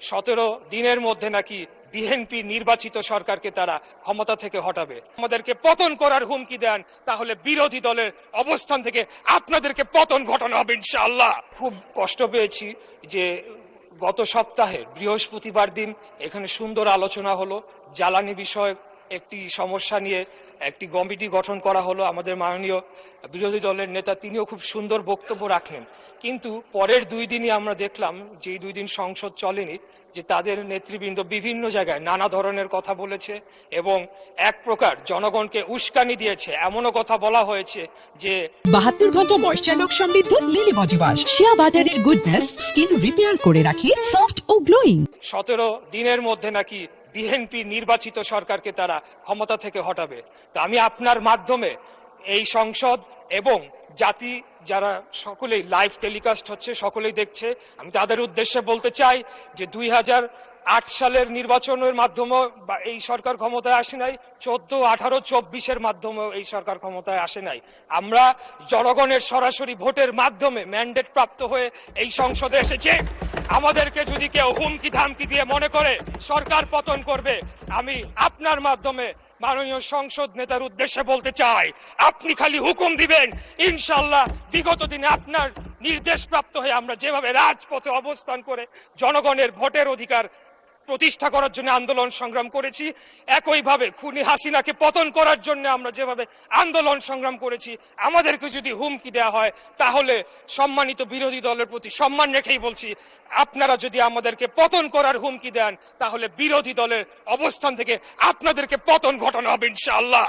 17 দিনের মধ্যে নাকি বিএনপি নির্বাচিত সরকারকে তারা ক্ষমতা থেকে হটাবে, আমাদেরকে পতন করার হুমকি দেন, তাহলে বিরোধী দলের অবস্থান থেকে আপনাদেরকে পতন ঘটানো হবে ইনশাআল্লাহ। খুব কষ্ট পেয়েছি যে গত সপ্তাহে বৃহস্পতিবার দিন এখানে সুন্দর আলোচনা হলো, জ্বালানি বিষয়ক একটি সমস্যা নিয়ে একটি কমিটি গঠন করা হলো। আমাদের মাননীয় বিরোধী দলের নেতা তিনিও খুব সুন্দর বক্তব্য রাখলেন, কিন্তু পরের 2 দিনই আমরা দেখলাম যে এই 2 দিন সংসদ চলেনি, যে তাদের নেতৃবৃন্দ বিভিন্ন জায়গায় নানা ধরনের কথা বলেছে এবং এক প্রকার জনগণকে উস্কানি দিয়েছে। এমনও কথা বলা হয়েছে যে 72 ঘন্টা ময়েশ্চার লক সমৃদ্ধ লিলি বডি ওয়াশ শিয়া বাটারের গুডনেস স্কিন রিপেয়ার করে রাখে সফট ও গ্লোয়িং। 17 দিনের মধ্যে নাকি বিএনপি নির্বাচিত সরকারকে তারা ক্ষমতা থেকে হটাবে। তা আমি আপনার মাধ্যমে এই সংসদ এবং জাতি যারা সকলেই লাইভ টেলিকাস্ট হচ্ছে, সকলেই দেখছে, আমি তাদের উদ্দেশ্যে বলতে চাই যে 2008 সালের নির্বাচনের মাধ্যমে এই সরকার ক্ষমতায় আসে নাই, 14, 18, 24-এর মাধ্যমে এই সরকার ক্ষমতায় আসে নাই। আমরা জনগণের সরাসরি ভোটের মাধ্যমে ম্যান্ডেট প্রাপ্ত হয়ে এই সংসদে এসেছে। আমাদেরকে যদি কেউ হুমকি ধামকি দিয়ে মনে করে সরকার পতন করবে, আমি আপনার মাধ্যমে মাননীয় সংসদ নেতার উদ্দেশ্যে বলতে চাই, আপনি খালি হুকুম দিবেন, ইনশাআল্লাহ বিগত দিনে আপনার নির্দেশ প্রাপ্ত হয়ে আমরা যেভাবে রাজপথে অবস্থান করে জনগণের ভোটের অধিকার প্রতিষ্ঠা করার জন্য আন্দোলন সংগ্রাম করেছি, একইভাবে খুনি হাসিনাকে পতন করার জন্য আমরা যেভাবে আন্দোলন সংগ্রাম করেছি, আমাদেরকে যদি হুমকি দেওয়া হয় তাহলে সম্মানিত বিরোধী দলের প্রতি সম্মান রেখেই বলছি, আপনারা যদি আমাদেরকে পতন করার হুমকি দেন তাহলে বিরোধী দলের অবস্থান থেকে আপনাদেরকে পতন ঘটানো হবে ইনশাআল্লাহ।